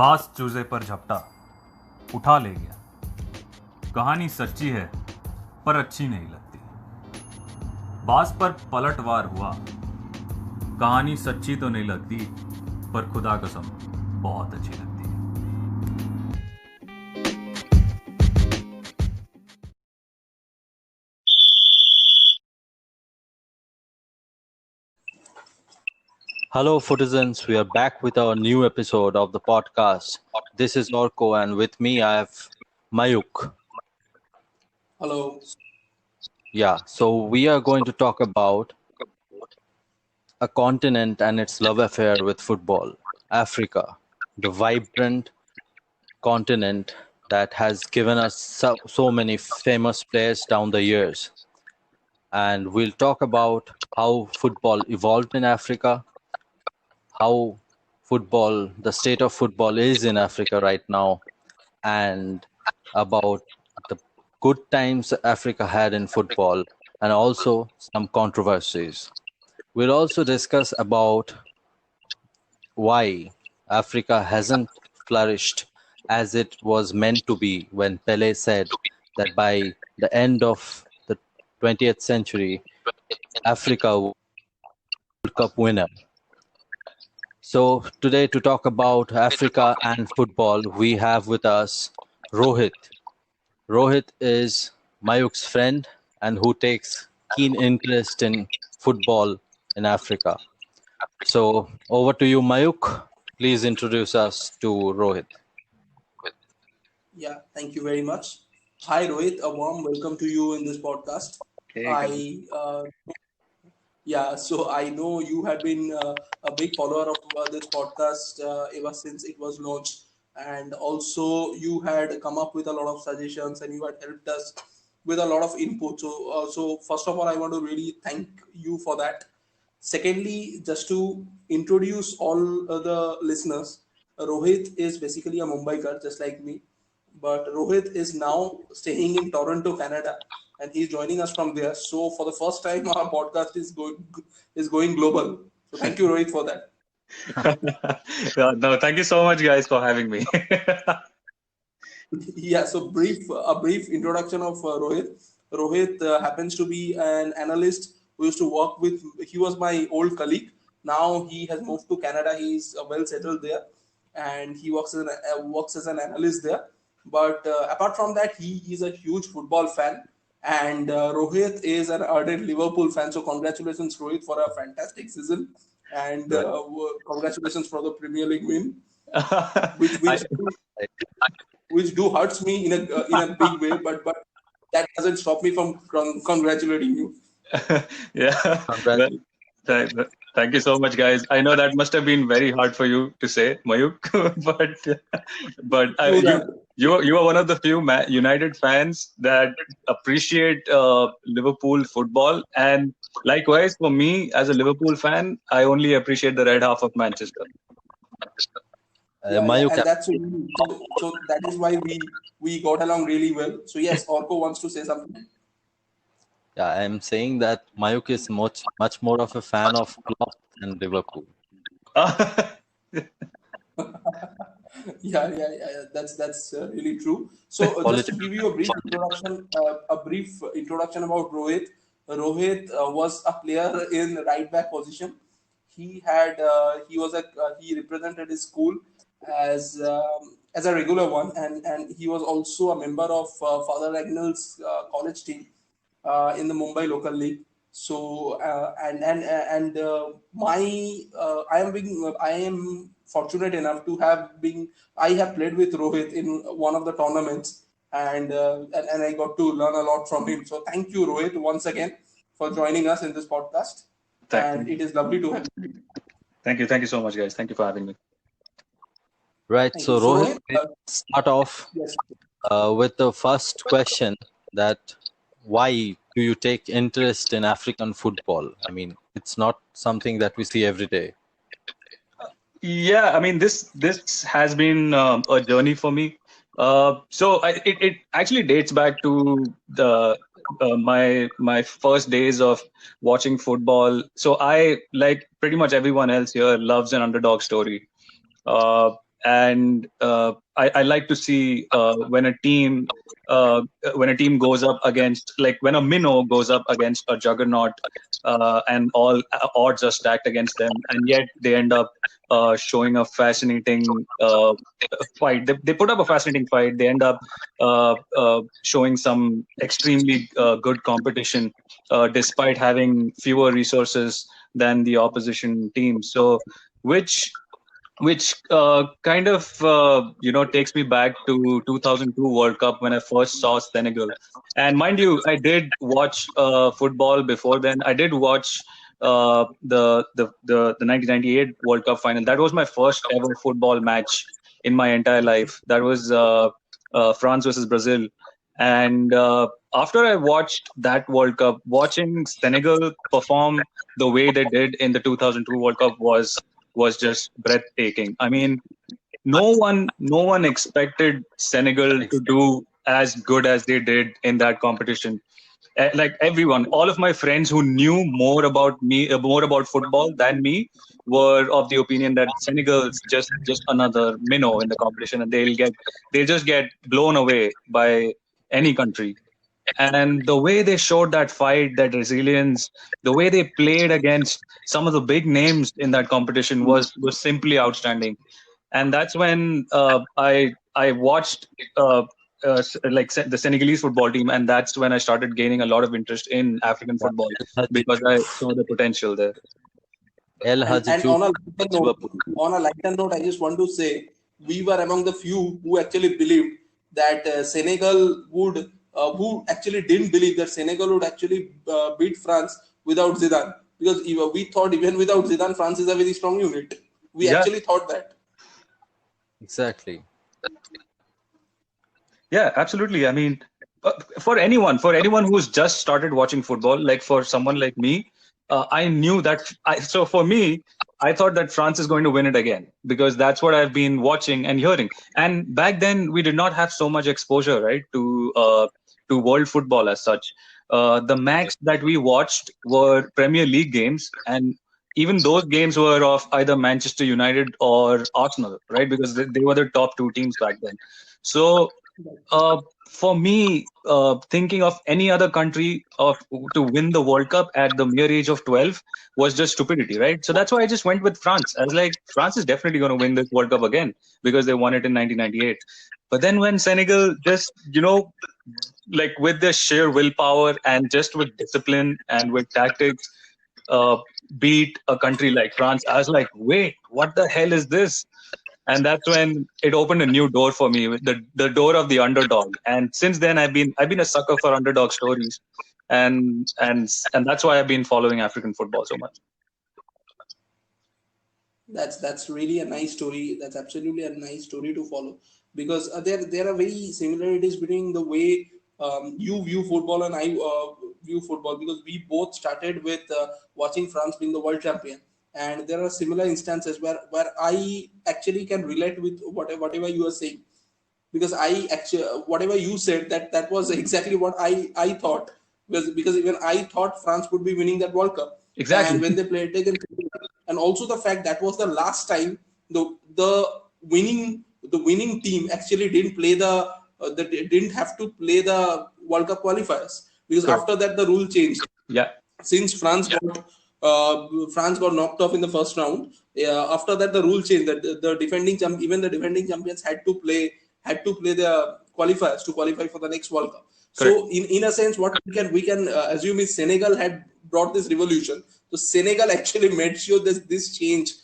बास चूजे पर झपटा, उठा ले गया। कहानी सच्ची है पर अच्छी नहीं लगती। बास पर पलटवार हुआ। कहानी सच्ची तो नहीं लगती पर खुदा कसम बहुत अच्छी लगती है। Hello, Footizens. We are back with our new episode of the podcast. This is Orko, and with me I have Mayukh. Hello. Yeah, so we are going to talk about a continent and its love affair with football, Africa, the vibrant continent that has given us so many famous players down the years. And we'll talk about how football evolved in Africa, how the state of football is in Africa right now, and about the good times Africa had in football, and also some controversies. We'll also discuss about why Africa hasn't flourished as it was meant to be when Pele said that by the end of the 20th century, Africa was a World Cup winner. So today, to talk about Africa and football, we have with us Rohit. Rohit is Mayukh's friend and who takes keen interest in football in Africa. So over to you, Mayukh. Please introduce us to Rohit. Yeah, thank you very much. Hi, Rohit. A warm welcome to you in this podcast. So I know you have been a big follower of this podcast ever since it was launched, and also you had come up with a lot of suggestions and you had helped us with a lot of input. So first of all, I want to really thank you for that. Secondly, just to introduce all the listeners, Rohit is basically a Mumbaiker, just like me. But Rohit is now staying in Toronto, Canada, and he's joining us from there. So for the first time, our podcast is going global. So thank you, Rohit, for that. No, thank you so much, guys, for having me. Yeah, so a brief introduction of Rohit. Rohit happens to be an analyst who used to work with. He was my old colleague. Now he has moved to Canada. He's well settled there, and he works as an analyst there. But apart from that, he is a huge football fan, and Rohit is an ardent Liverpool fan. So congratulations, Rohit, for a fantastic season, and congratulations for the Premier League win, which do hurts me in a big way, but that doesn't stop me from congratulating you. Yeah. Well, thank you so much, guys. I know that must have been very hard for you to say, Mayukh, but you are one of the few United fans that appreciate Liverpool football, and likewise for me as a Liverpool fan, I only appreciate the red half of Manchester. And that's so that is why we got along really well. So yes, Orko wants to say something. Yeah, I'm saying that Mayukh is much more of a fan of Klopp than Liverpool. Yeah. That's really true. So just to give you a brief introduction about Rohit. Rohit was a player in right back position. He represented his school as a regular one, and he was also a member of Father Ragnall's college team in the Mumbai local league. So I am fortunate enough to I have played with Rohit in one of the tournaments, and I got to learn a lot from him. So thank you, Rohit, once again for joining us in this podcast. It is lovely to have you. Thank you so much, guys. Thank you for having me. Right. So Rohit, start off with the first question: that why do you take interest in African football? I mean, it's not something that we see every day. Yeah, I mean, this has been a journey for me. It actually dates back to the my first days of watching football. So I, like pretty much everyone else here, loves an underdog story. and I like to see when a team goes up against, like when a minnow goes up against a juggernaut, and all odds are stacked against them, and yet they end up showing a fascinating fight. They put up a fascinating fight. They end up showing some extremely good competition, despite having fewer resources than the opposition team. So, which kind of takes me back to 2002 World Cup when I first saw Senegal. And mind you, I did watch football before then. I did watch the 1998 World Cup final. That was my first ever football match in my entire life. That was France versus Brazil. And after I watched that World Cup, watching Senegal perform the way they did in the 2002 World Cup was just breathtaking. I mean, no one expected Senegal to do as good as they did in that competition. Like everyone, all of my friends who knew more about football than me, were of the opinion that Senegal's just another minnow in the competition, and they'll just get blown away by any country. And the way they showed that fight, that resilience, the way they played against some of the big names in that competition was simply outstanding. And that's when I watched the Senegalese football team, and that's when I started gaining a lot of interest in African football, because I saw the potential there. And on a lighter note, I just want to say we were among the few who actually believed that Senegal would, who actually didn't believe that Senegal would actually beat France without Zidane, because we thought even without Zidane, France is a very strong unit. We actually thought that. Exactly. Yeah, absolutely. I mean, for anyone who's just started watching football, like for someone like me, I knew that. So for me, I thought that France is going to win it again, because that's what I've been watching and hearing. And back then, we did not have so much exposure, right, to world football as such. The max that we watched were Premier League games, and even those games were of either Manchester United or Arsenal, right? Because they were the top two teams back then. So for me, thinking of any other country to win the World Cup at the mere age of 12 was just stupidity, right? So that's why I just went with France. I was like, France is definitely going to win this World Cup again, because they won it in 1998. But then when Senegal just, like with their sheer willpower and just with discipline and with tactics, beat a country like France, I was like, wait, what the hell is this? And that's when it opened a new door for me, with the door of the underdog. And since then, I've been a sucker for underdog stories, and that's why I've been following African football so much. That's really a nice story. That's absolutely a nice story to follow, because there are very similarities between the way you view football and I view football, because we both started with watching France being the world champion, and there are similar instances where I actually can relate with whatever you are saying, because I actually, whatever you said, that was exactly what I thought, because even I thought France would be winning that World Cup. Exactly. And when they played against, and also the fact that was the last time the winning team actually didn't play they didn't have to play the World Cup qualifiers, because after that the rule changed. Yeah. Since France got knocked off in the first round, after that the rule changed that the defending even the defending champions had to play the qualifiers to qualify for the next World Cup. Correct. So in a sense, what we can assume is Senegal had brought this revolution. So Senegal actually made sure this change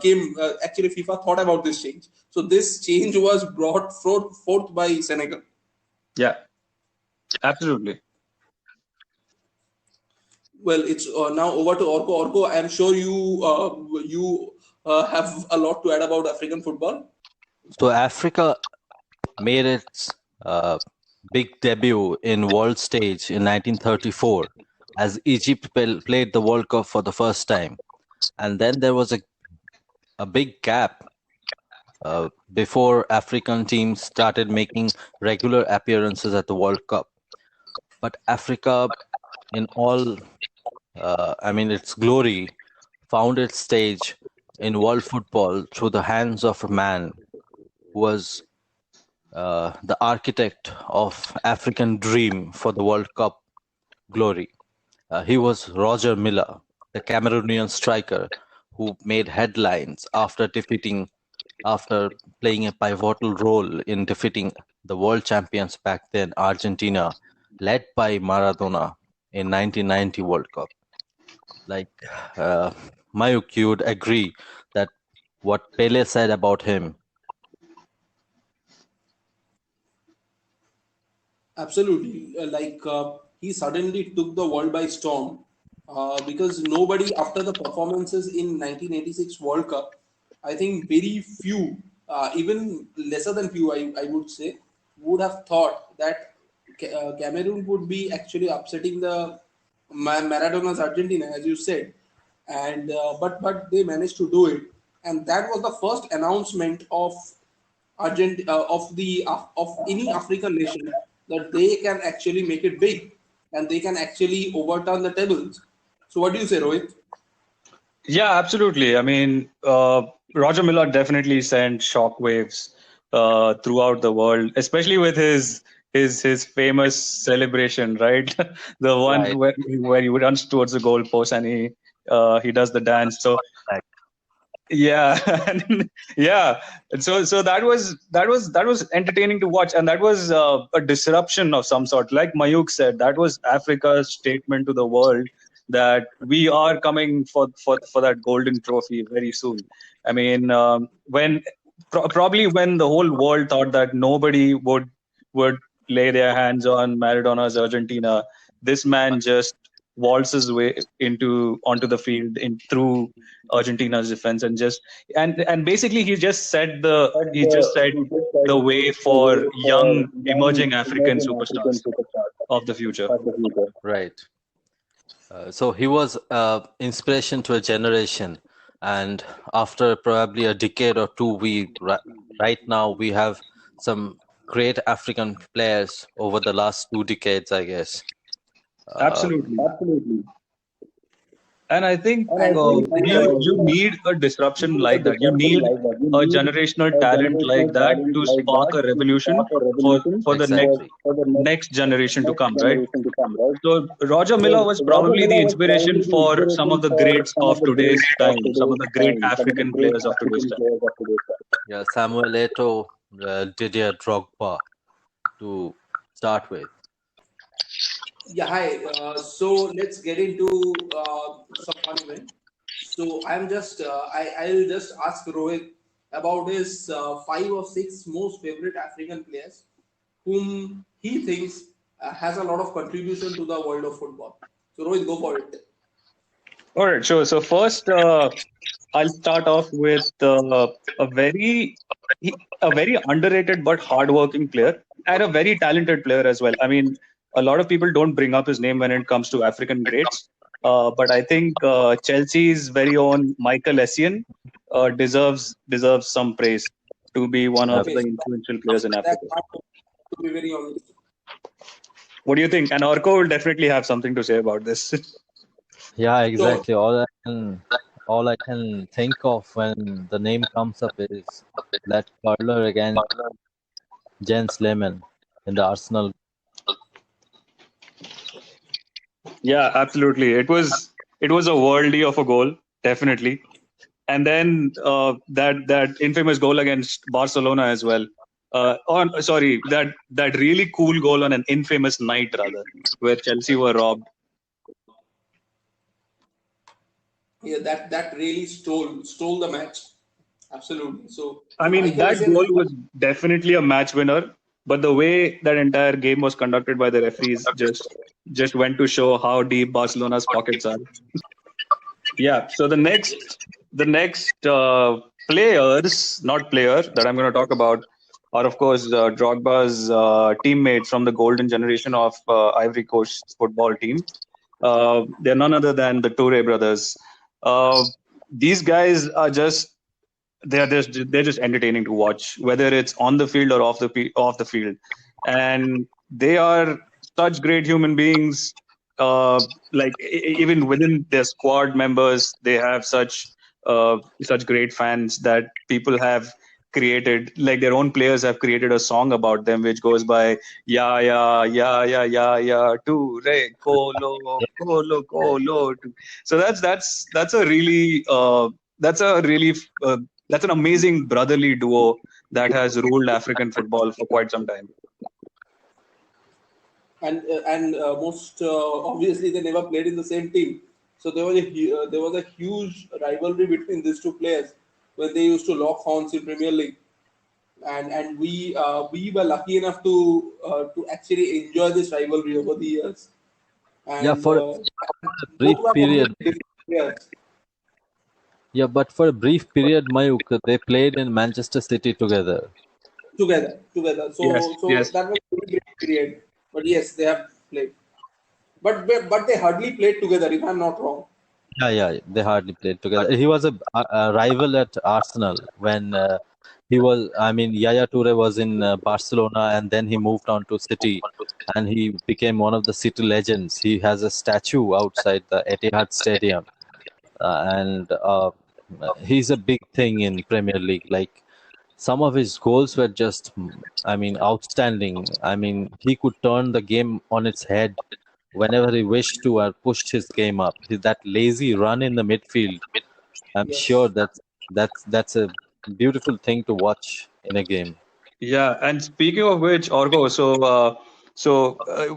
came. Actually, FIFA thought about this change. So this change was brought forth by Senegal. Yeah, absolutely. Well, it's now over to Orko. Orko, I'm sure you have a lot to add about African football. So Africa made its big debut in world stage in 1934 as Egypt played the World Cup for the first time. And then there was a big gap before African teams started making regular appearances at the World Cup. But Africa, in all, its glory, found its stage in world football through the hands of a man was the architect of African dream for the World Cup glory. He was Roger Milla, the Cameroonian striker who made headlines after playing a pivotal role in defeating the world champions back then, Argentina, led by Maradona in 1990 World Cup. Like Mayukh, you would agree that what Pele said about him. Absolutely. He suddenly took the world by storm because nobody, after the performances in 1986 World Cup, I think very few, even lesser than few, I would say, would have thought that Cameroon would be actually upsetting the Maradona's Argentina, as you said, and but they managed to do it, and that was the first announcement of of any African nation that they can actually make it big and they can actually overturn the tables. So, what do you say, Rohit? Yeah, absolutely. I mean, Roger Miller definitely sent shockwaves throughout the world, especially with his famous celebration, right? The one Right. where he runs towards the goalpost and he does the dance. So yeah, yeah. And so that was entertaining to watch, and that was a disruption of some sort. Like Mayukh said, that was Africa's statement to the world that we are coming for that golden trophy very soon. I mean, when probably when the whole world thought that nobody would lay their hands on Maradona's Argentina, this man just waltzes way onto the field in through Argentina's defense and basically he just said the way for young emerging African superstars of the future. Right. So he was inspiration to a generation, and after probably a decade or two, right now we have some great African players over the last 2 decades, I guess. Absolutely. And I think And you need a disruption like that. You need a generational talent like that to spark a revolution for the Exactly. next generation to come, right? So Roger Miller was probably the inspiration for some of the greats of today's time, some of the great African players of today's time. Yeah, Samuel Eto'o, Didier Drogba, to start with. yeah, hi. So let's get into some fun event. So I'll just ask Rohit about his 5 or 6 most favorite African players whom he thinks has a lot of contribution to the world of football. So Rohit, go for it. All right, sure. So first, I'll start off with a very a very underrated but hardworking player and a very talented player as well. I mean, a lot of people don't bring up his name when it comes to African greats, but I think Chelsea's very own Michael Essien deserves some praise to be one of Okay, the so influential players in that's Africa. to be very honest. What do you think? And Orko will definitely have something to say about this. Yeah, Sure. exactly. All I can think of when the name comes up is that curler against Jens Lehmann in the Arsenal. Yeah, absolutely. It was a worldie of a goal, definitely. And then that infamous goal against Barcelona as well. Sorry, that really cool goal on an infamous night rather, where Chelsea were robbed. Yeah, that really stole the match. Absolutely. So I mean, Michael that Essien goal has was definitely a match winner, but the way that entire game was conducted by the referees just went to show how deep Barcelona's pockets are. Yeah. So the next players, not player, that I'm going to talk about are of course Drogba's teammates from the golden generation of Ivory Coast's football team. They're none other than the Toure brothers. These guys are they're just entertaining to watch, whether it's on the field or off the field, and they are such great human beings. Like even within their squad members, they have such great fans that people have created, like their own players have created a song about them, which goes by ya ya ya ya ya ya Toure Kolo Kolo. So that's a really that's a really that's an amazing brotherly duo that has ruled African football for quite some time. And most obviously they never played in the same team. So there was a huge rivalry between these two players when they used to lock horns in Premier League, and we were lucky enough to actually enjoy this rivalry over the years. Yeah, And for a brief both were period. completely different players Yeah, but for a brief period, Mayukh, they played in Manchester City together. together. Yes, So yes. that was a very great period. But yes, they have played. But they hardly played together, if I'm not wrong. Yeah, they hardly played together. He was a rival at Arsenal when he was. I mean, Yaya Toure was in Barcelona, and then he moved on to City, and he became one of the City legends. He has a statue outside the Etihad Stadium, and he's a big thing in Premier League. Like some of his goals were just, I mean, outstanding. I mean, he could turn the game on its head whenever he wished to or pushed his game up. That lazy run in the midfield, I'm sure Yes. that's a beautiful thing to watch in a game. Yeah, and speaking of which, Orgo,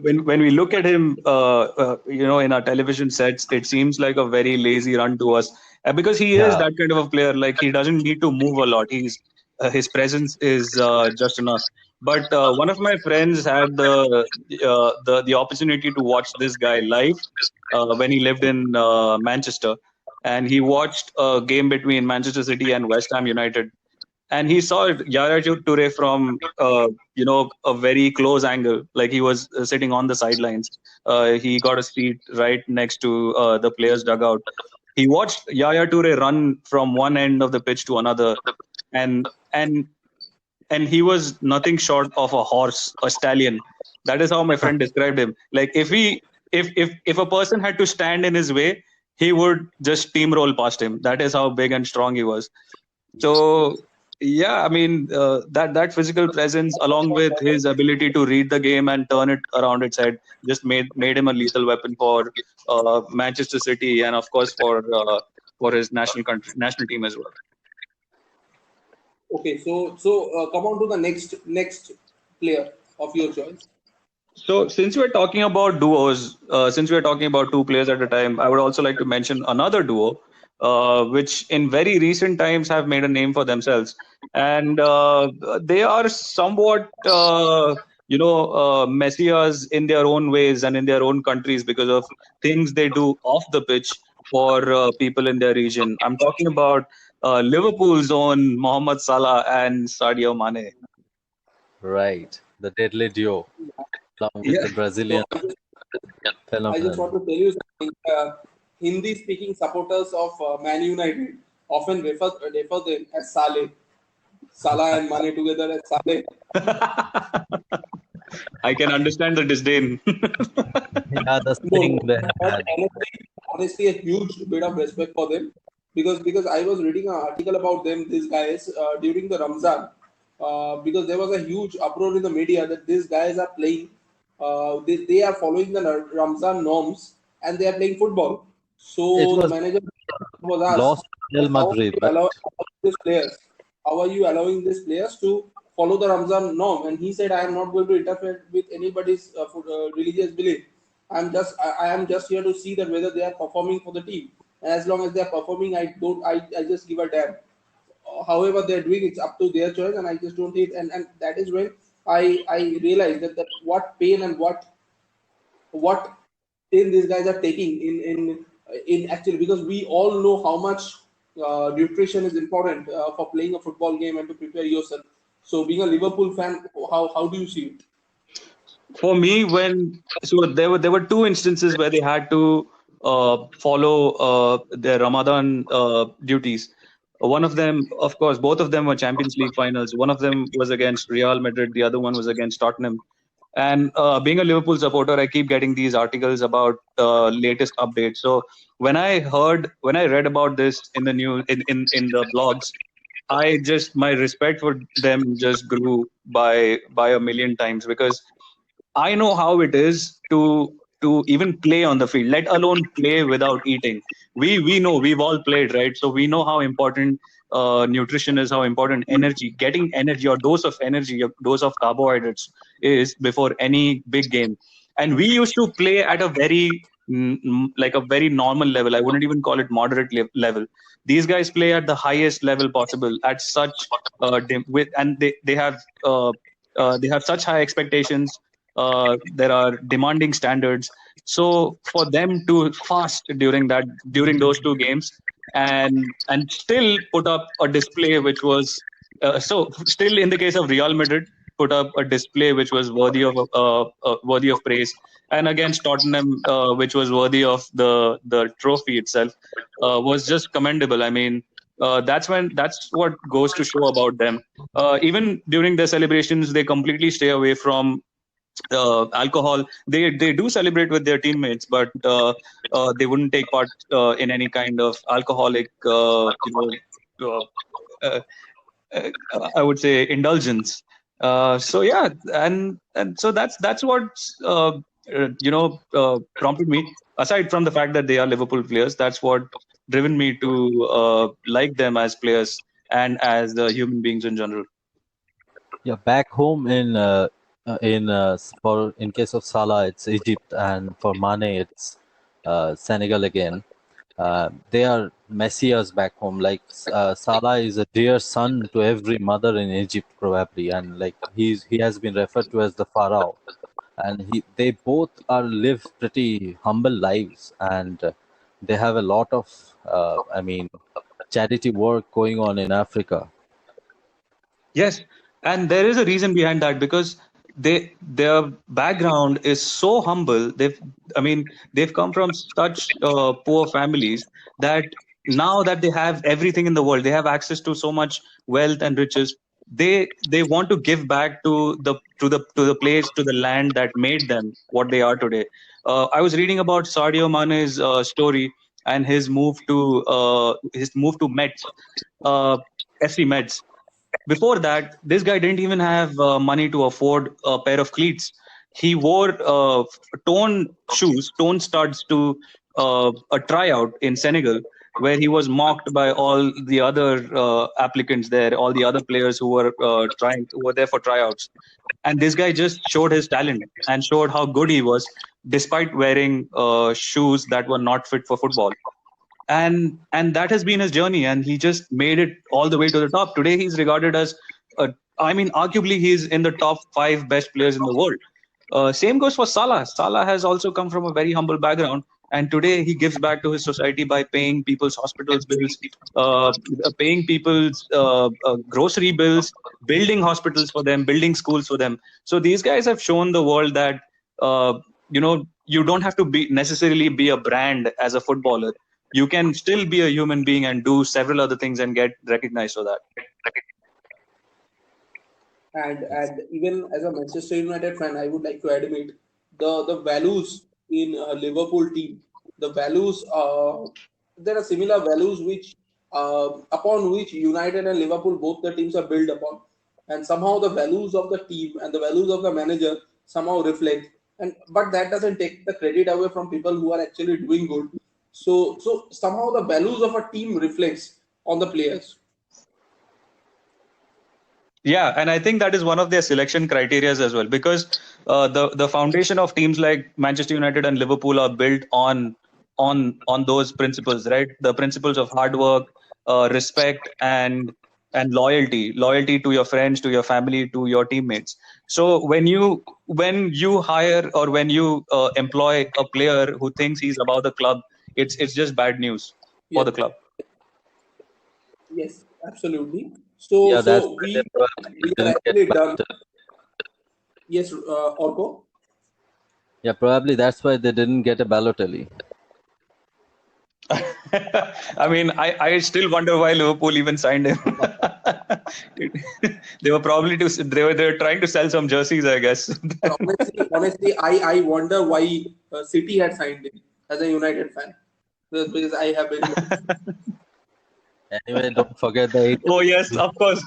when we look at him, in our television sets, it seems like a very lazy run to us, because he is Yeah, that kind of a player. Like he doesn't need to move a lot. His presence is just enough. But one of my friends had the opportunity to watch this guy live when he lived in Manchester, and he watched a game between Manchester City and West Ham United, and he saw Yaya Toure from a very close angle, like he was sitting on the sidelines. He got a seat right next to the players' dugout. He watched Yaya Toure run from one end of the pitch to another, and and and he was nothing short of a horse, a stallion. That is how my friend described him. Like if a person had to stand in his way, he would just steamroll past him. That is how big and strong he was. So yeah, I mean that physical presence, along with his ability to read the game and turn it around its head, just made him a lethal weapon for Manchester City, and of course for his national team as well. Okay, so come on to the next player of your choice. So since we're talking about duos, since we're talking about two players at a time, I would also like to mention another duo, which in very recent times have made a name for themselves, and they are somewhat, messiahs in their own ways and in their own countries because of things they do off the pitch for people in their region. I'm talking about Liverpool's own Mohamed Salah and Sadio Mane. right. The deadly duo, along with Yeah. the Brazilian So I just want phenomenon. to tell you something. Hindi-speaking supporters of Man United often refer them as Saleh. Salah and Mane together as Saleh. I can understand the disdain. Yeah, the No, thing no. they But had. honestly, a huge bit of respect for them because I was reading an article about them, these guys, during the Ramzan, because there was a huge uproar in the media that these guys are playing, they are following the Ramzan norms and they are playing football. It So the was manager was asked lost to Real that Madrid, right? these players? How are you allowing these players to follow the Ramzan norm? And he said, I am not going to interfere with anybody's religious belief. I am just here to see that whether they are performing for the team. And as long as they are performing, I just give a damn. However they're doing, it's up to their choice, and I just don't hate. And that is when I realized that what pain and what pain these guys are taking in actually, because we all know how much nutrition is important for playing a football game and to prepare yourself. So being a Liverpool fan, how do you see it? For me, there were two instances where they had to follow their Ramadan duties. One of them, of course, both of them were Champions League finals. One of them was against Real Madrid. The other one was against Tottenham. And being a Liverpool supporter, I keep getting these articles about latest updates. So when I read about this in the news in the blogs, my respect for them just grew by a million times, because I know how it is to even play on the field, let alone play without eating. We know, we've all played, right? So we know how important nutrition is, how important energy, getting energy or dose of energy, a dose of carbohydrates is before any big game. And we used to play at a very like a very normal level. I wouldn't even call it moderate level. These guys play at the highest level possible at such and they have such high expectations. There are demanding standards. So for them to fast during those two games and still put up a display which was so still in the case of Real Madrid, put up a display which was worthy of praise, and against Tottenham, which was worthy of the trophy itself, was just commendable. I mean, that's what goes to show about them. Even during their celebrations, they completely stay away from alcohol. They do celebrate with their teammates, but they wouldn't take part in any kind of alcoholic, uh, uh, I would say, indulgence. So yeah, and so that's what prompted me. Aside from the fact that they are Liverpool players, that's what driven me to like them as players and as human beings in general. Yeah, back home in case of Salah, it's Egypt, and for Mane, it's Senegal again. They are messiahs back home. Like Salah is a dear son to every mother in Egypt, probably, and like he has been referred to as the pharaoh. And they both are live pretty humble lives, and they have a lot of charity work going on in Africa. Yes, and there is a reason behind that, because their background is so humble. They've come from such poor families that now that they have everything in the world, they have access to so much wealth and riches. They want to give back to the place, to the land that made them what they are today. I was reading about Sadio Mane's story and his move to Mets, FC Mets. Before that, this guy didn't even have money to afford a pair of cleats. He wore torn studs to a tryout in Senegal, where he was mocked by all the other applicants there, all the other players who were there for tryouts. And this guy just showed his talent and showed how good he was, despite wearing shoes that were not fit for football. And that has been his journey, and he just made it all the way to the top. Today he's regarded as arguably he's in the top 5 best players in the world. Same goes for Salah has also come from a very humble background, and today he gives back to his society by paying people's hospitals bills, paying people's grocery bills, building hospitals for them, building schools for them. So these guys have shown the world that you don't have to necessarily be a brand as a footballer. You can still be a human being and do several other things and get recognized for that. And even as a Manchester United fan, I would like to admit the values in Liverpool team, the values there are similar values which upon which United and Liverpool, both the teams are built upon, and somehow the values of the team and the values of the manager somehow reflect. And but that doesn't take the credit away from people who are actually doing good. So somehow the values of a team reflects on the players. Yeah, and I think that is one of their selection criteria as well, because the foundation of teams like Manchester United and Liverpool are built on those principles, right? The principles of hard work, respect, and loyalty to your friends, to your family, to your teammates. So when you hire or when you employ a player who thinks he's about the club, it's just bad news for Yes, the club. yes, absolutely. So Yeah, that's so why they we probably are didn't get actually done. Balotelli. Yes, Orko. Yeah, probably that's why they didn't get a Balotelli. I mean, I still wonder why Liverpool even signed him. They were probably they were trying to sell some jerseys, I guess. Honestly, I wonder why City had signed him as a United fan. Because I have very Anyway, don't forget the Oh yes, of course.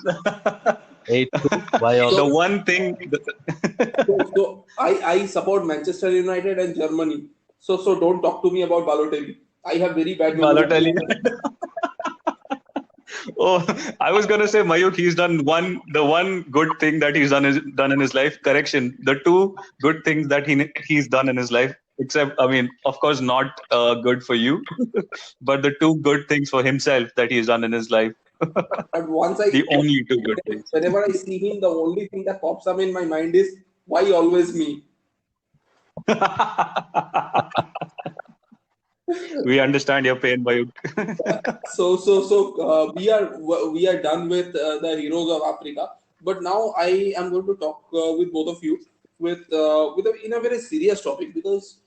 8-2. Why all? The So, one thing. I support Manchester United and Germany. So don't talk to me about Balotelli. I have very bad memory. Balotelli. Oh, I was gonna say Mayukh. He's done the one good thing that he's done in his life. Correction. The two good things that he's done in his life. Except, I mean, of course, not good for you, but the two good things for himself that he's done in his life. But once The only two good things. whenever I see him, the only thing that pops up in my mind is why always me? We understand your pain, Mayukh. We are done with the heroes of Africa. But now I am going to talk with both of you in a very serious topic, because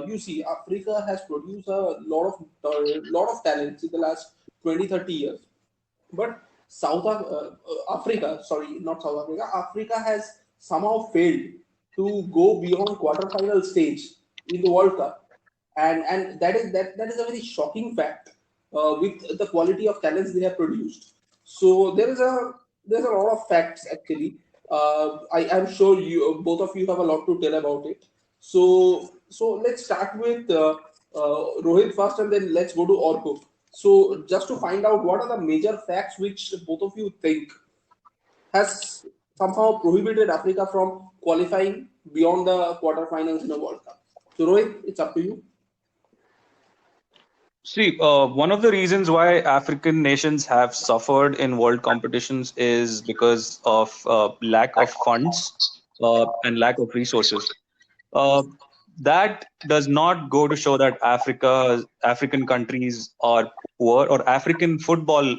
you see Africa has produced a lot of talents in the last 20-30 years. But Africa, sorry, not South Africa, Africa has somehow failed to go beyond quarterfinal stage in the World Cup, and that is a very shocking fact with the quality of talents they have produced. So there's a lot of facts actually. I'm sure you both of you have a lot to tell about it. So let's start with Rohit first, and then let's go to Orko. So just to find out what are the major facts which both of you think has somehow prohibited Africa from qualifying beyond the quarterfinals in a World Cup. So Rohit, it's up to you. See, one of the reasons why African nations have suffered in world competitions is because of lack of funds and lack of resources. Uh, that does not go to show that African countries are poor, or African football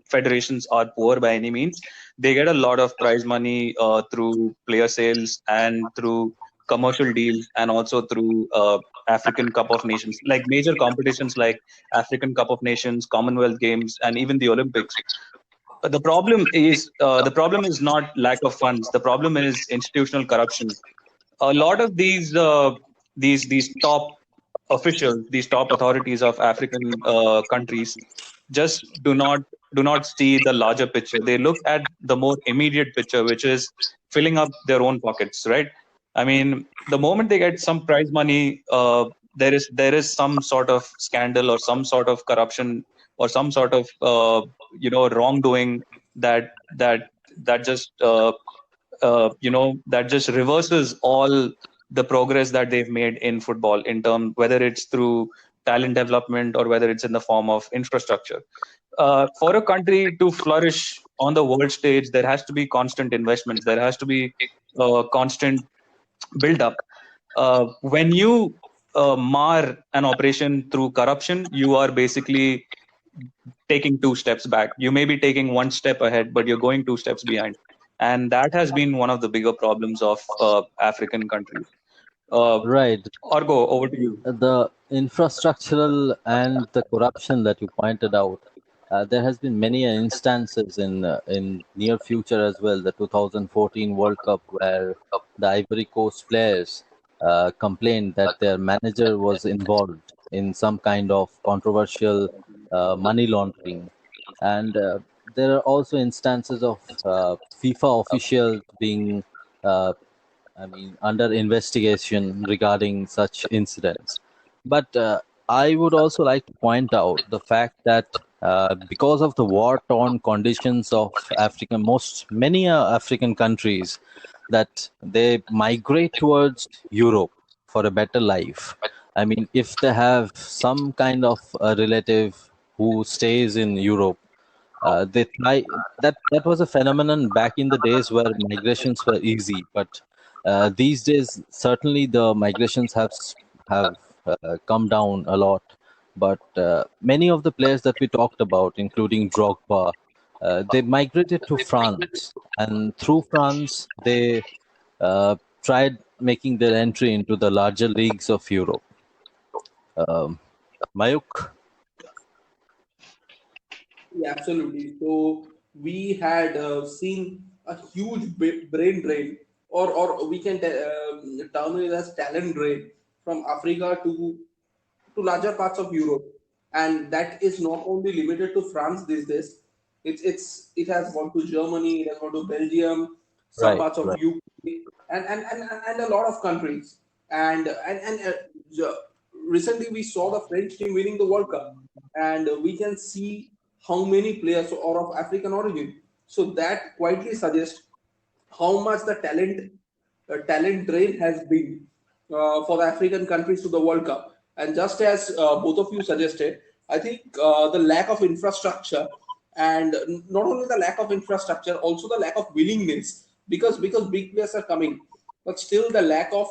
federations are poor by any means. They get a lot of prize money through player sales and through commercial deals, and also through African Cup of Nations, like major competitions like African Cup of Nations, Commonwealth Games, and even the Olympics. The problem is not lack of funds. The problem is institutional corruption. A lot of these top officials, these top authorities of African countries, just do not see the larger picture. They look at the more immediate picture, which is filling up their own pockets, right? I mean, the moment they get some prize money, there is some sort of scandal or some sort of corruption or some sort of wrongdoing that just that just reverses all the progress that they've made in football, in term whether it's through talent development or whether it's in the form of infrastructure. For a country to flourish on the world stage, there has to be constant investments. There has to be constant build up. When you mar an operation through corruption, you are basically taking two steps back. You may be taking one step ahead, but you're going two steps behind. And that has been one of the bigger problems of African countries. Right. Argo, over to you. The infrastructural and the corruption that you pointed out, there has been many instances in near future as well. The 2014 World Cup, where the Ivory Coast players complained that their manager was involved in some kind of controversial money laundering, and there are also instances of FIFA officials being under investigation regarding such incidents. But I would also like to point out the fact that because of the war-torn conditions of many African countries, that they migrate towards Europe for a better life. I mean, if they have some kind of a relative who stays in Europe, they try that was a phenomenon back in the days where migrations were easy, but these days certainly the migrations have come down a lot. But many of the players that we talked about, including Drogba, they migrated to France, and through France they tried making their entry into the larger leagues of Europe. Mayukh? Yeah, absolutely. So we had seen a huge brain drain, or we can term it as talent drain from Africa to larger parts of Europe. and that is not only limited to France these days. It has gone to Germany, it has gone to Belgium, some Right, parts of right. UK, and a lot of countries. And recently we saw the French team winning the World Cup, and we can see how many players are of African origin. So that quietly suggests how much the talent drain has been for the African countries to the World Cup. And just as both of you suggested, I think the lack of infrastructure, and not only the lack of infrastructure, also the lack of willingness, because big players are coming, but still the lack of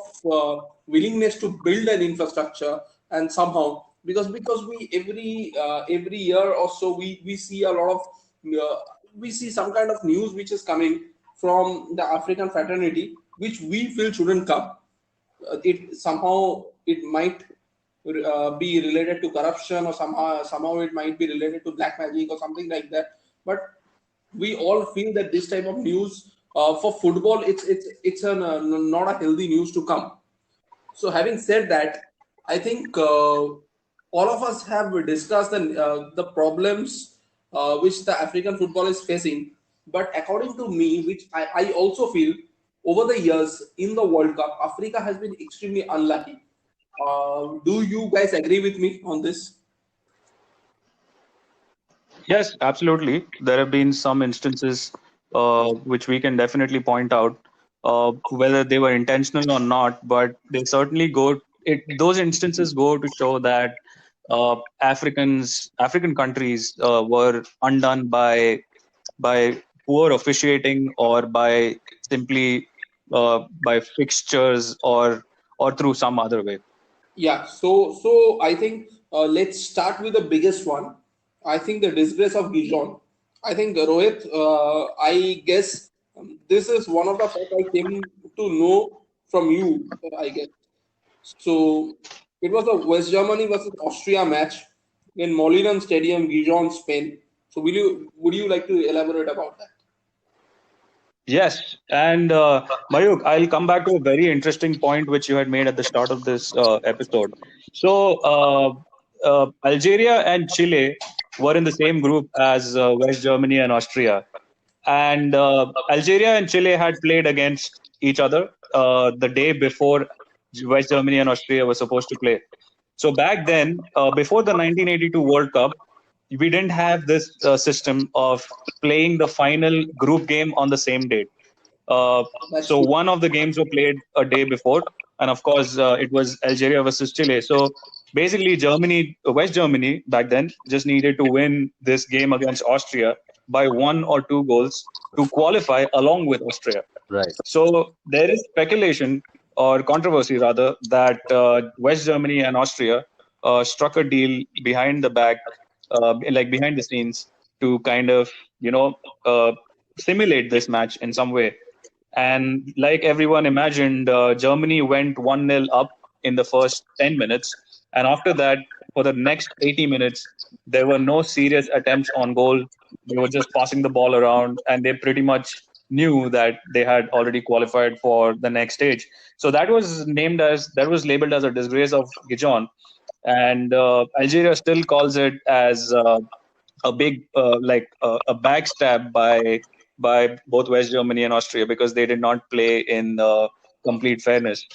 willingness to build an infrastructure. And somehow, because we every year or so we see a lot of uh, we see some kind of news which is coming from the African fraternity, which we feel shouldn't come. It somehow it might be related to corruption, or somehow it might be related to black magic or something like that. But we all feel that this type of news for football, it's not a healthy news to come. So having said that, I think all of us have discussed the problems which the African football is facing. But according to me, which I also feel, over the years in the World Cup, Africa has been extremely unlucky. Do you guys agree with me on this? Yes, absolutely. There have been some instances which we can definitely point out, whether they were intentional or not, but they certainly go. Those instances go to show that African countries were undone by poor officiating, or by simply by fixtures, or through some other way. Yeah, so I think let's start with the biggest one. I think the disgrace of Gijon. I think Rohit, I guess this is one of the facts I came to know from you. I guess so. It was the West Germany versus Austria match in Molineux Stadium, Gijon, Spain. So would you like to elaborate about that? Yes, and Mayukh, I'll come back to a very interesting point which you had made at the start of this episode. So, Algeria and Chile were in the same group as West Germany and Austria, and Algeria and Chile had played against each other the day before West Germany and Austria were supposed to play. So back then, before the 1982 World Cup, we didn't have this system of playing the final group game on the same date. Uh, That's so true. one of the games were played a day before, and of course, it was Algeria versus Chile. So basically, West Germany back then just needed to win this game against Austria by 1 or 2 goals to qualify along with Austria. Right. So there is speculation, or controversy rather, that West Germany and Austria struck a deal behind the back, like behind the scenes, to kind of you know uh, simulate this match in some way. And like everyone imagined, Germany went 1-0 up in the first 10 minutes. And after that, for the next 80 minutes, there were no serious attempts on goal. They were just passing the ball around, and they pretty much knew that they had already qualified for the next stage. So that was labeled as a disgrace of Gijon. And Algeria still calls it as a big a backstab by both West Germany and Austria, because they did not play in complete fairness.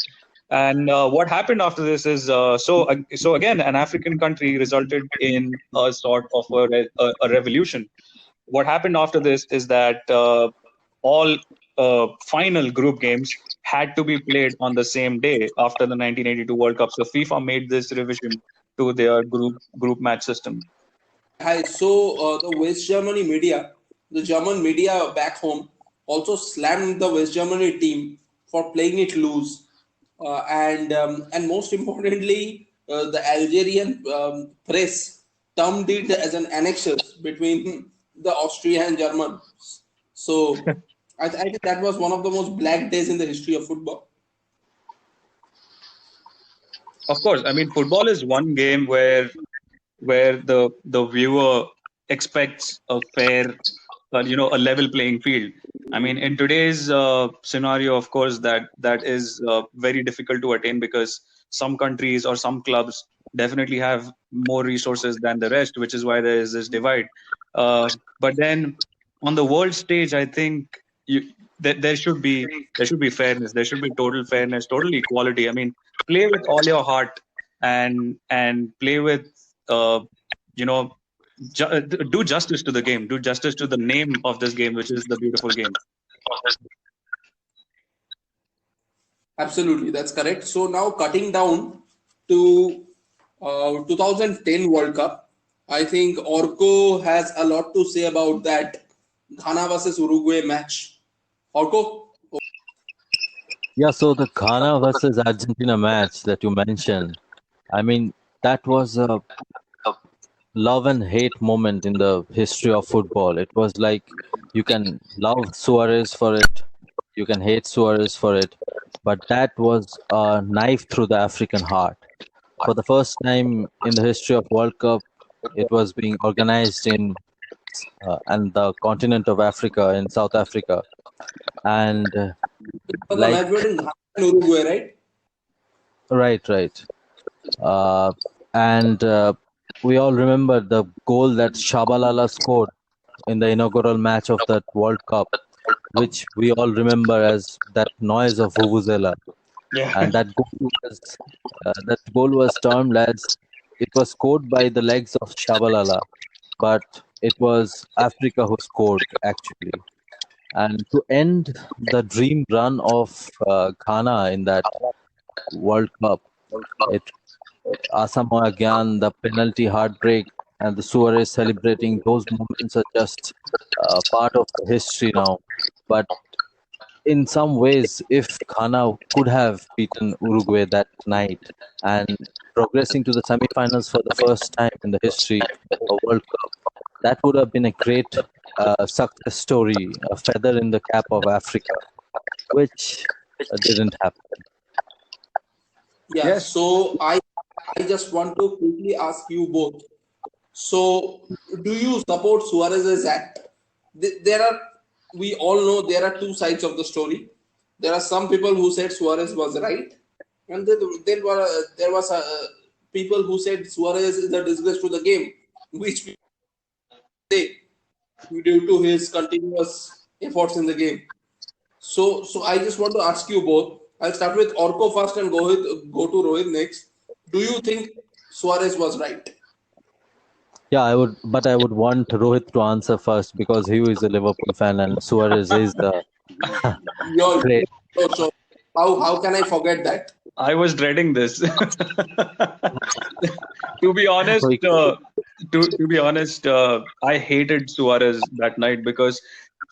And what happened after this is so again an African country resulted in a sort of a revolution. What happened after this is that all final group games had to be played on the same day after the 1982 World Cup. So FIFA made this revision to their group match system. Hi. So the West Germany media, the German media back home, also slammed the West Germany team for playing it loose, and most importantly, the Algerian press termed it as an annexus between the Austria and Germans. So I think that was one of the most black days in the history of football. Of course, I mean football is one game where the viewer expects a fair a level playing field. I mean, in today's scenario, of course, that is very difficult to attain, because some countries or some clubs definitely have more resources than the rest, which is why there is this divide. But then on the world stage, I think there should be fairness. There should be total fairness, total equality. I mean, play with all your heart, and play with you know do justice to the game, do justice to the name of this game, which is the beautiful game. Absolutely, that's correct. So now cutting down to 2010 World Cup, I think Orko has a lot to say about that Ghana versus Uruguay match. Orko? Yeah, so the Ghana versus Argentina match that you mentioned, I mean, that was a love and hate moment in the history of football. It was like you can love Suarez for it, you can hate Suarez for it, but that was a knife through the African heart. For the first time in the history of World Cup, it was being organized in and the continent of Africa, in South Africa, and For the like match between Ghana and Uruguay, right? right. Uh, and we all remember the goal that Shabalala scored in the inaugural match of that World Cup, which we all remember as that noise of Vuvuzela. Yeah. And that goal was termed as, it was scored by the legs of Shabalala, but it was Africa who scored actually. And to end the dream run of Ghana in that World Cup, it Asamoah Gyan, the penalty heartbreak, and the Suarez celebrating, those moments are just part of the history now. But in some ways, if Ghana could have beaten Uruguay that night and progressing to the semifinals for the first time in the history of World Cup, that would have been a great success story, a feather in the cap of Africa, which didn't happen. Yeah, Yes. so I just want to quickly ask you both. So, do you support Suarez's act? There are, we all know there are two sides of the story. There are some people who said Suarez was right, and then there was people who said Suarez is a disgrace to the game, which we say due to his continuous efforts in the game. So I just want to ask you both. I'll start with Orko first and go to Rohit next. Do you think Suarez was right? Yeah, but I would want Rohit to answer first because he is a Liverpool fan and Suarez is the You're great. so how can I forget that? I was dreading this. To be honest, So to be honest, I hated Suarez that night, because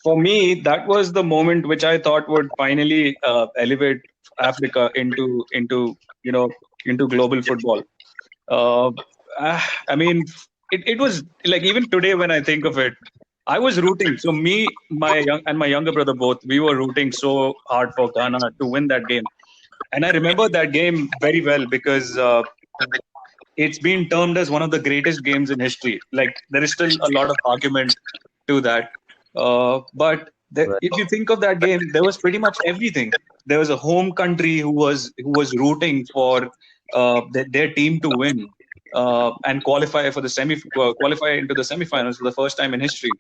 for me that was the moment which I thought would finally elevate Africa into global football. Uh, I mean, it was like, even today when I think of it, I was rooting. So me, my younger brother, both, we were rooting so hard for Ghana to win that game. And I remember that game very well, because it's been termed as one of the greatest games in history. Like, there is still a lot of argument to that. But right, if you think of that game, there was pretty much everything. There was a home country who was rooting for their team to win, and qualify into the semifinals for the first time in history.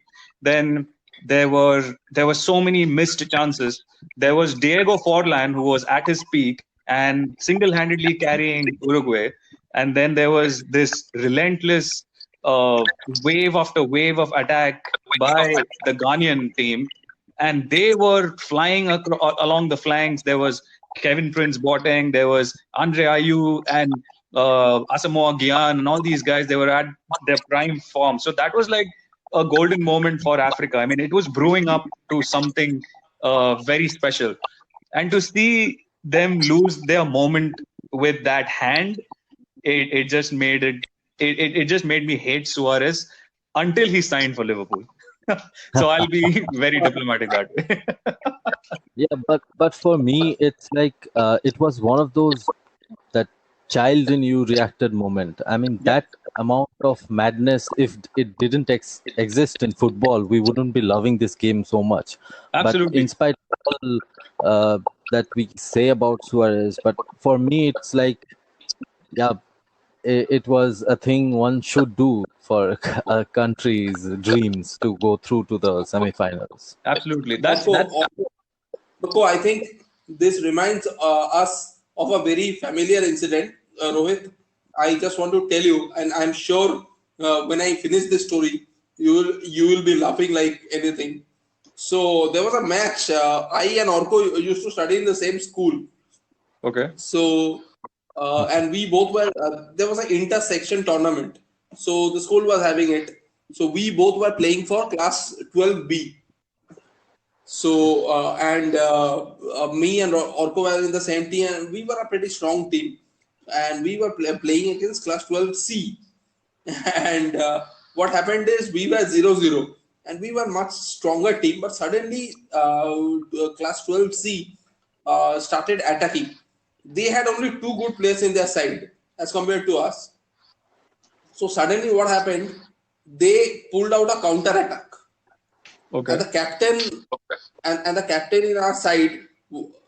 Then there were so many missed chances. There was Diego Forlan, who was at his peak and single-handedly carrying Uruguay, and then there was this relentless wave after wave of attack by the Ghanaian team, and they were flying along the flanks. There was Kevin Prince Boateng, there was Andre Ayew, and Asamoah Gyan, and all these guys. They were at their prime form. So that was like a golden moment for Africa. I mean, it was brewing up to something very special, and to see them lose their moment with that hand, it just made it just made me hate Suarez until he signed for Liverpool. So I'll be very diplomatic that way. yeah, but for me, it's like it was one of those that child in you reacted moment. I mean, Yeah, that amount of madness, if it didn't exist in football, we wouldn't be loving this game so much. But in absolutely. spite of all that we say about Suarez, but for me, it's like, yeah, it was a thing one should do for a country's dreams to go through to the semifinals. Absolutely. That's Also, I think this reminds us of a very familiar incident, Rohit. I just want to tell you, and I'm sure when I finish this story, you will be laughing like anything. So there was a match. I and Orko used to study in the same school. okay. So and we both were. There was an intersection tournament. So the school was having it. So we both were playing for class 12B. So me and Orko were in the same team, and we were a pretty strong team, and we were playing against class 12C. And what happened is we were 0-0, and we were much stronger team. But suddenly, class 12C started attacking. They had only two good players in their side as compared to us. So suddenly, what happened? They pulled out a counter attack, and Okay. the captain and the captain in our side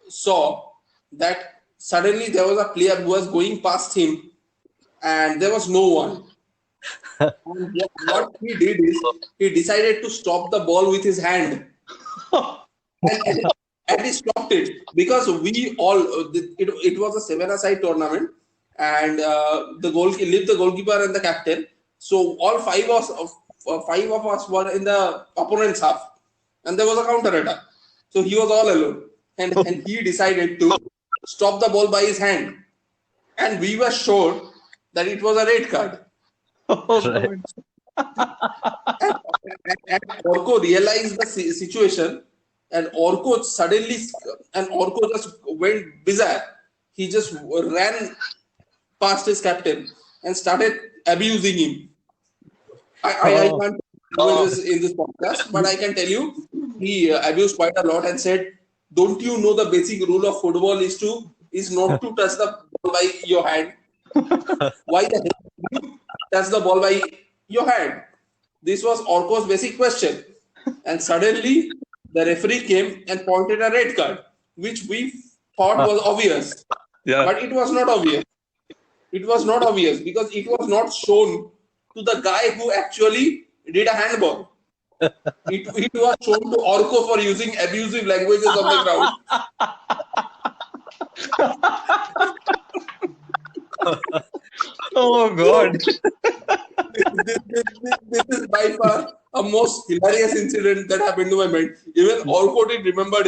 saw that suddenly there was a player who was going past him, and there was no one. And what he did is he decided to stop the ball with his hand, and, and he stopped it because we all it was a seven-a-side tournament, and the goal leave the goalkeeper and the captain. So all five of us were in the opponent's half, and there was a counter attack. So he was all alone, and he decided to stop the ball by his hand, and we were sure that it was a red card. Oh Right. God. And Orko realized the situation, and Orko just went bizarre. He just ran past his captain and started abusing him. I Oh, can't do this in this podcast, but I can tell you he abused quite a lot and said, "Don't you know the basic rule of football is not to touch the ball by your hand? Why the hell do you touch the ball by your hand?" This was Orko's basic question. And suddenly the referee came and pointed a red card, which we thought was obvious. yeah. But it was not obvious. It was not obvious because it was not shown to the guy who actually did a handball. It was shown to Orko for using abusive languages on the ground. Oh So God. this is by far a most hilarious incident that happened to my mind. Even Orko did remembered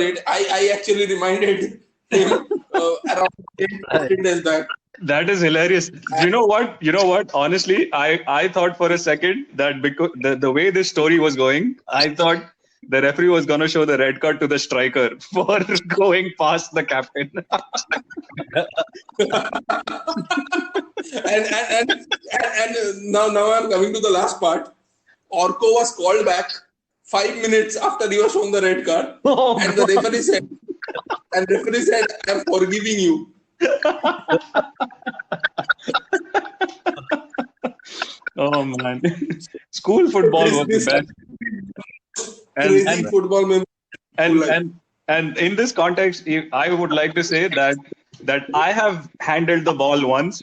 it. I actually reminded him around 10 Right. 15 days back. That is hilarious. You know what? You know what? Honestly, I thought for a second that because the way this story was going, I thought the referee was gonna show the red card to the striker for going past the captain. And now I'm coming to the last part. Orko was called back 5 minutes after he was shown the red card, Oh and the God. referee said, "I'm forgiving you." Oh man. School football was the This best. And crazy and football memory of school and life. and in this context, I would like to say that I have handled the ball once.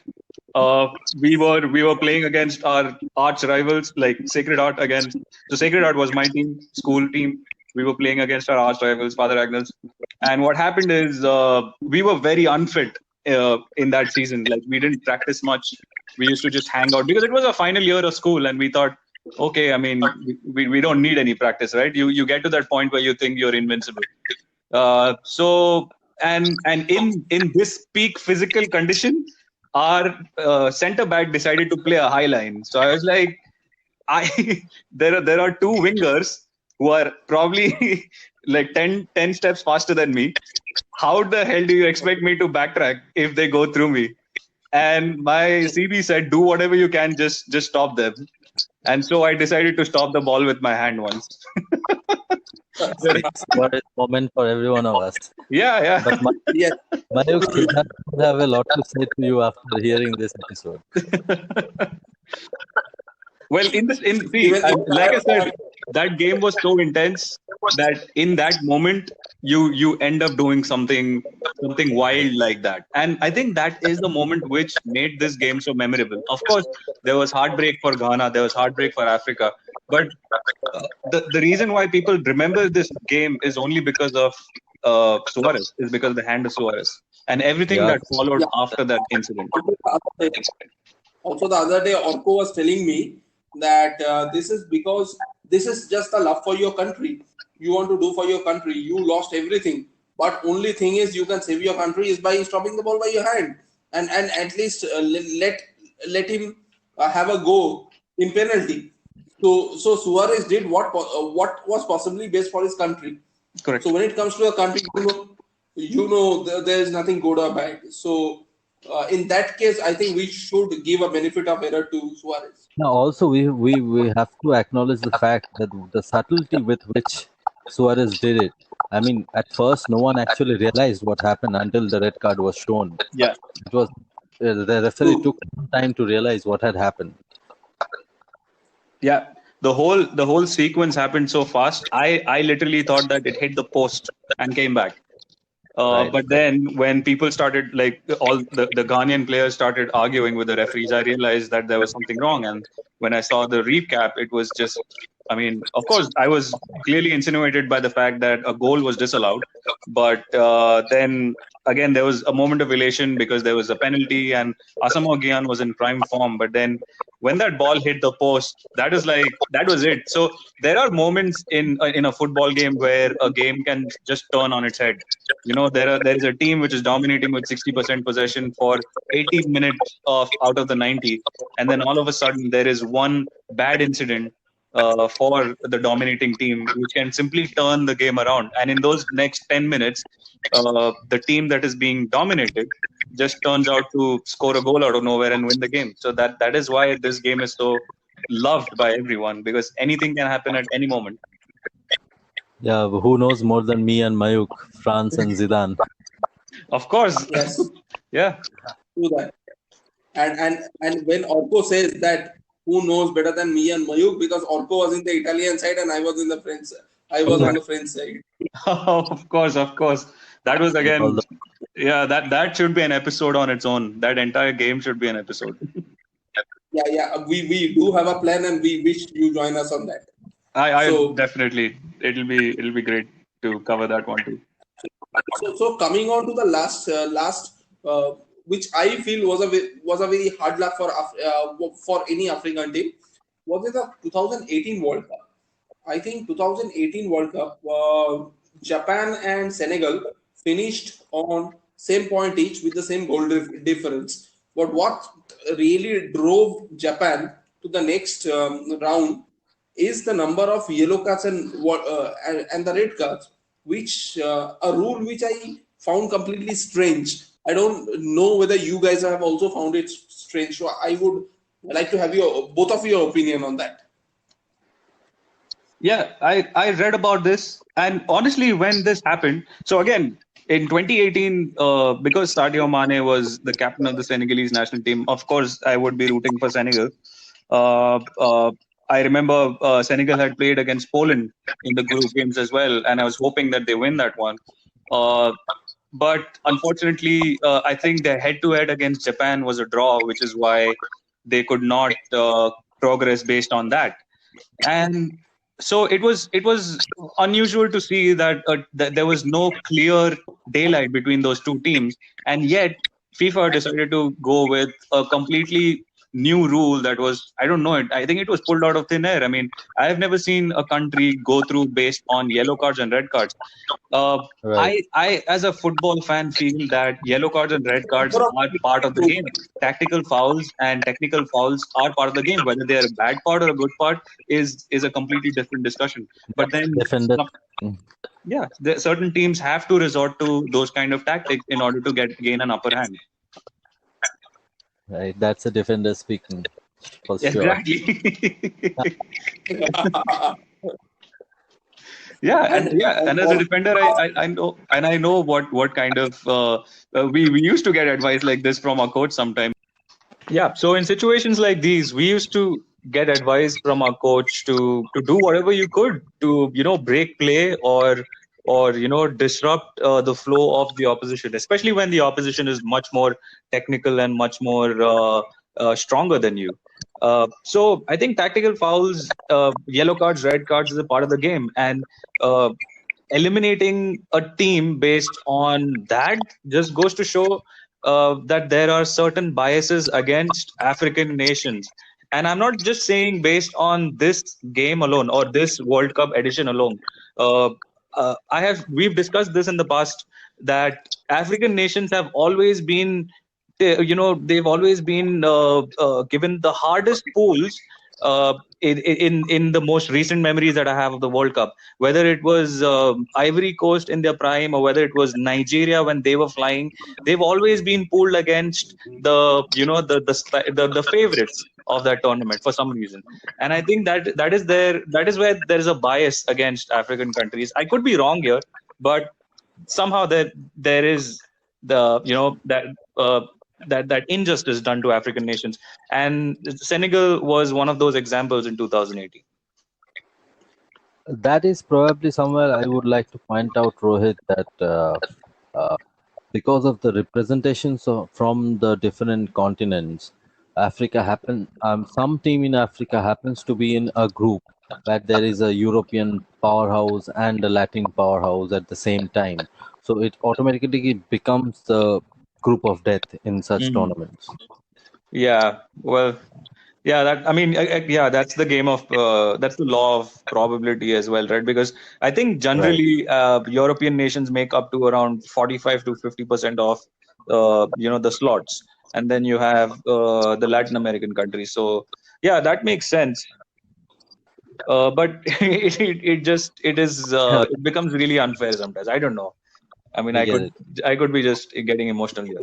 We were playing against our arch rivals, like Sacred Heart against. So Sacred Heart was my team, school team. We were playing against our arch rivals, Father Agnel's. And what happened is we were very unfit in that season. Like we didn't practice much. We used to just hang out because it was a final year of school, and we thought, okay, I mean, we don't need any practice, right? You get to that point where you think you're invincible. So and in this peak physical condition, our center back decided to play a high line. So I was like, I there are two wingers who are probably like 10 steps faster than me. How the hell do you expect me to backtrack if they go through me? And my CB said, do whatever you can, just stop them. And so I decided to stop the ball with my hand once. What a moment for every one of us. Yeah, yeah. But Yes. Mayukh, Siddharth would have a lot to say to you after hearing this episode. Well, Even like I said, that game was so intense that in that moment you end up doing something wild like that. And I think that is the moment which made this game so memorable. Of course, there was heartbreak for Ghana, there was heartbreak for Africa, but the reason why people remember this game is only because of Suarez, is because of the hand of Suarez and everything Yeah, that followed yeah. after that incident. Also, the other day, Orko was telling me that this is because this is just a love for your country. You want to do for your country. You lost everything, but only thing is you can save your country is by stopping the ball by your hand, and at least let him have a go in penalty. So Suarez did what was possibly best for his country. So Correct. when it comes to a country, there is nothing good or bad. So in that case, I think we should give a benefit of error to Suarez. now, also, we have to acknowledge the fact that the subtlety with which Suarez did it. I mean, at first, no one actually realized what happened until the red card was shown. Yeah. It was the referee True. took some time to realize what had happened. Yeah, the whole sequence happened so fast. I literally thought that it hit the post and came back. Right. But then when people started, like, all the Ghanaian players started arguing with the referees, I realized that there was something wrong. And when I saw the recap, it was just, I mean, of course, I was clearly insinuated by the fact that a goal was disallowed. But then again, there was a moment of elation because there was a penalty and Asamoah Gyan was in prime form. But then when that ball hit the post, that was it. So there are moments in a football game where a game can just turn on its head. There is a team which is dominating with 60% possession for 80 minutes of out of the 90, and then all of a sudden there is one bad incident for the dominating team which can simply turn the game around. And in those next 10 minutes, the team that is being dominated just turns out to score a goal out of nowhere and win the game. So that is why this game is so loved by everyone, because anything can happen at any moment. Yeah, who knows more than me and Mayukh, France and Zidane. Of course. Yes, Yeah. do that. And when Orko says that, who knows better than me and Mayuk, because Orko was in the Italian side and I was in the French. I was on the French side. Of course, of course. That was All again, the yeah, that should be an episode on its own. That entire game should be an episode. Yeah, yeah. We do have a plan, and we wish you join us on that. I So definitely, it'll be great to cover that one too. so coming on to the last, which I feel was a very hard luck for any African team, was in the 2018 World Cup. I think 2018 World Cup, Japan and Senegal finished on same point each with the same goal difference. But what really drove Japan to the next round is the number of yellow cards and the red cards, which a rule which I found completely strange. I don't know whether you guys have also found it strange. So I would like to have your both of your opinion on that. Yeah, I read about this, and honestly, when this happened, so again in 2018, because Sadio Mane was the captain of the Senegalese national team, of course I would be rooting for Senegal. Uh, uh, I remember Senegal had played against Poland in the group games as well, and I was hoping that they win that one. Uh, but unfortunately, I think their head-to-head against Japan was a draw, which is why they could not progress based on that. And so it was unusual to see that there was no clear daylight between those two teams, and yet FIFA decided to go with a completely new rule that was, I don't know, I think it was pulled out of thin air. I mean, I have never seen a country go through based on yellow cards and red cards. uh, right. as a football fan, feel that yellow cards and red cards are part of the game. Tactical fouls and technical fouls are part of the game. Whether they are a bad part or a good part is a completely different discussion. But then, Defender. yeah, certain teams have to resort to those kind of tactics in order to gain an upper hand. Right, that's a defender speaking for sure. Exactly. And as a defender, I know, and I know what kind of we used to get advice like this from our coach sometimes. Yeah, so in situations like these, we used to get advice from our coach to do whatever you could to break play or disrupt the flow of the opposition, especially when the opposition is much more technical and much more stronger than you. So I think tactical fouls, yellow cards, red cards is a part of the game, and uh, eliminating a team based on that just goes to show that there are certain biases against African nations. And I'm not just saying based on this game alone or this World Cup edition alone. Uh, we've discussed this in the past that African nations have always been, they've always been given the hardest pools in the most recent memories that I have of the World Cup, whether it was Ivory Coast in their prime or whether it was Nigeria when they were flying. They've always been pulled against the favorites of that tournament for some reason. And I think that is where there is a bias against African countries. I could be wrong here, but somehow there is the that injustice done to African nations, and Senegal was one of those examples in 2018. That is probably somewhere I would like to point out, Rohit, that uh, because of the representations from the different continents, some team in Africa happens to be in a group where there is a European powerhouse and a Latin powerhouse at the same time. So it automatically becomes the group of death in such tournaments. Yeah, well, yeah, that's the game of that's the law of probability as well, right? Because I think generally European nations make up to around 45 to 50% of the slots, and then you have the Latin American countries. So yeah, that makes sense. But it becomes really unfair sometimes. I don't know. I mean, I get it. I could be just getting emotional here.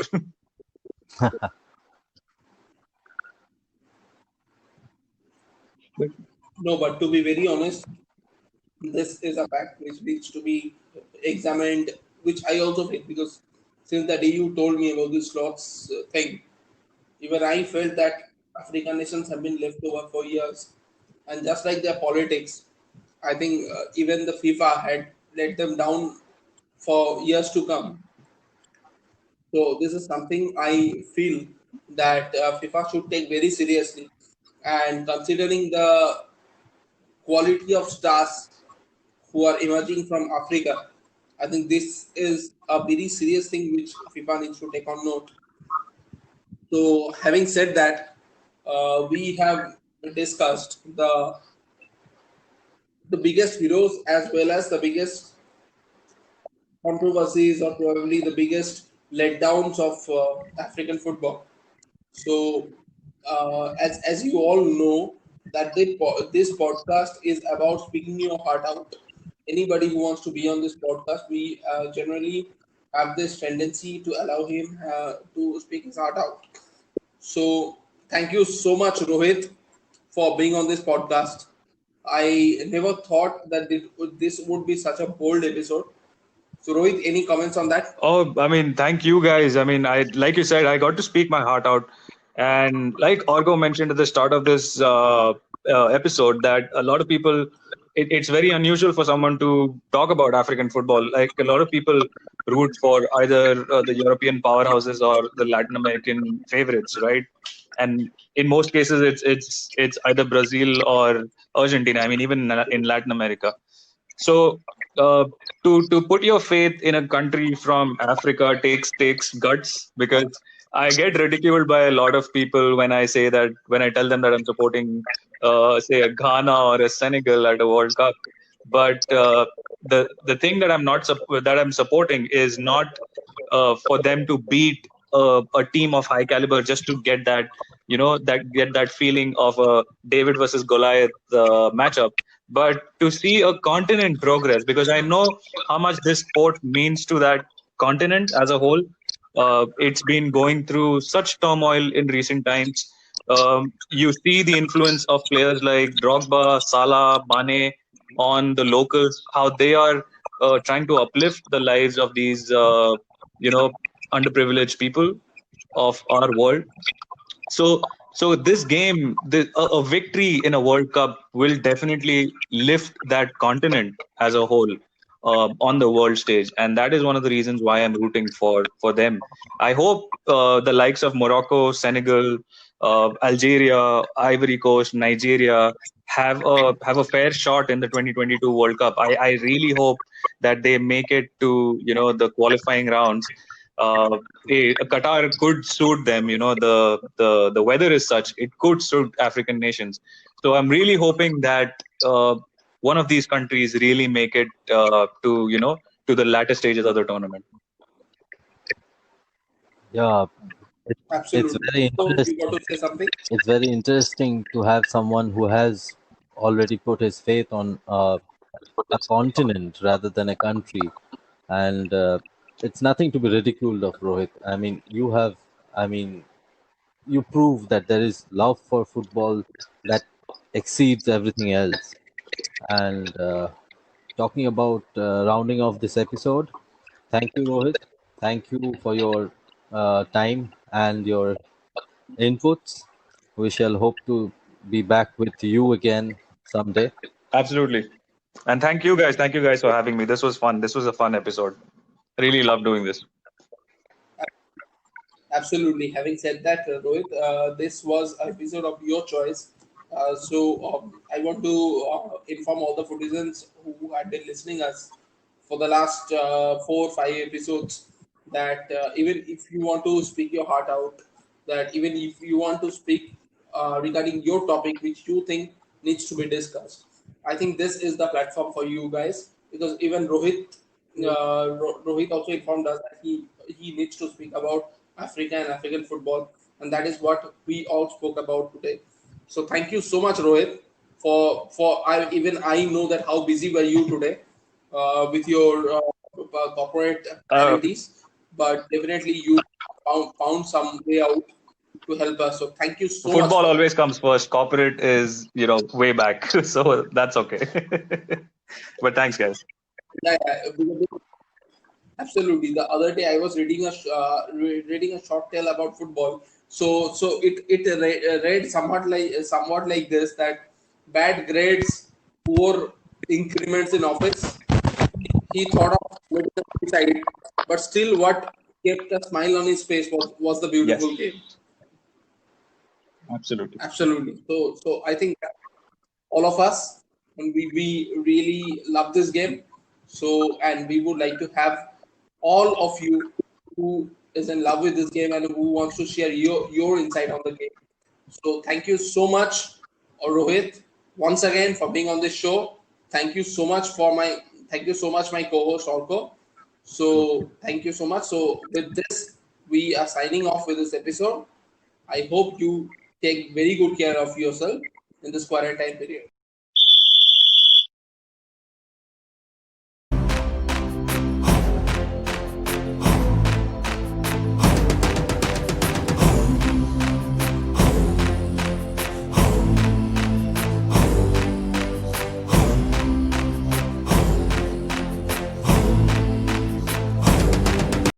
No, but to be very honest, this is a fact which needs to be examined, which I also feel because since the day you told me about this slots thing, even I felt that African nations have been left over for years, and just like their politics, I think even the FIFA had let them down for years to come. So this is something I feel that FIFA should take very seriously, and considering the quality of stars who are emerging from Africa, I think this is a very serious thing which FIFA needs to take on note. So, having said that, we have discussed the biggest heroes as well as the biggest controversies or probably the biggest letdowns of African football. So, as you all know, that this podcast is about speaking your heart out. Anybody who wants to be on this podcast, we generally have this tendency to allow him to speak his heart out. So, thank you so much, Rohit, for being on this podcast. I never thought that this would be such a bold episode. So, Rohit, any comments on that? Oh, I mean, thank you guys. I mean, like you said, I got to speak my heart out, and like Orgo mentioned at the start of this episode, that a lot of people, it's very unusual for someone to talk about African football. Like a lot of people root for either the European powerhouses or the Latin American favorites, right? And in most cases, it's either Brazil or Argentina. I mean, even in Latin America. So to put your faith in a country from Africa takes guts, because I get ridiculed by a lot of people when I tell them that I'm supporting say a Ghana or a Senegal at a World Cup. But the thing that I'm supporting is not for them to beat a team of high caliber just to get that get that feeling of a David versus Goliath matchup, but to see a continent progress, because I know how much this sport means to that continent as a whole. It's been going through such turmoil in recent times. You see the influence of players like Drogba, Salah, Mane, on the locals, how they are trying to uplift the lives of these underprivileged people of our world. So this game, a victory in a World Cup will definitely lift that continent as a whole on the world stage, and that is one of the reasons why I'm rooting for them. I hope the likes of Morocco, Senegal, Algeria, Ivory Coast, Nigeria have a fair shot in the 2022 World Cup. I really hope that they make it to the qualifying rounds. Qatar could suit them. The weather is such, it could suit African nations. So I'm really hoping that one of these countries really make it to the latter stages of the tournament. Yeah, it, it's Absolutely. very So you interesting. got to say something? It's very interesting to have someone who has already put his faith on a continent rather than a country, and it's nothing to be ridiculed of, Rohit. I mean, you prove that there is love for football that exceeds everything else. And talking about rounding off this episode, thank you, Rohit. Thank you for your time and your inputs. We shall hope to be back with you again someday. Absolutely. And thank you guys for having me. This was fun. This was a fun episode. Really love doing this. Absolutely. Having said that, Rohit, this was an episode of your choice. So I want to inform all the citizens who had been listening us for the last 4 or 5 episodes that even if you want to speak your heart out, that even if you want to speak regarding your topic which you think needs to be discussed, I think this is the platform for you guys, because even Rohit also informed us that he needs to speak about Africa and African football, and that is what we all spoke about today. So thank you so much, Rohit, for I know that how busy were you today with your corporate Uh, priorities, but definitely you found some way out to help us. So thank you so much Football for that. always comes first. Corporate is, way back. So that's okay. But thanks, guys. Yeah, yeah, absolutely. The other day I was reading a short tale about football. So it read somewhat like this, that bad grades, poor increments in office. He thought of committing suicide, but still, what kept a smile on his face was the Yes, beautiful game. absolutely. Absolutely. So I think all of us, and we really love this game. So, and we would like to have all of you who is in love with this game and who wants to share your insight on the game. So thank you so much, Rohit, once again for being on this show. Thank you so much my co-host Orko. So thank you so much. So with this, we are signing off with this episode. I hope you take very good care of yourself in this quarantine period.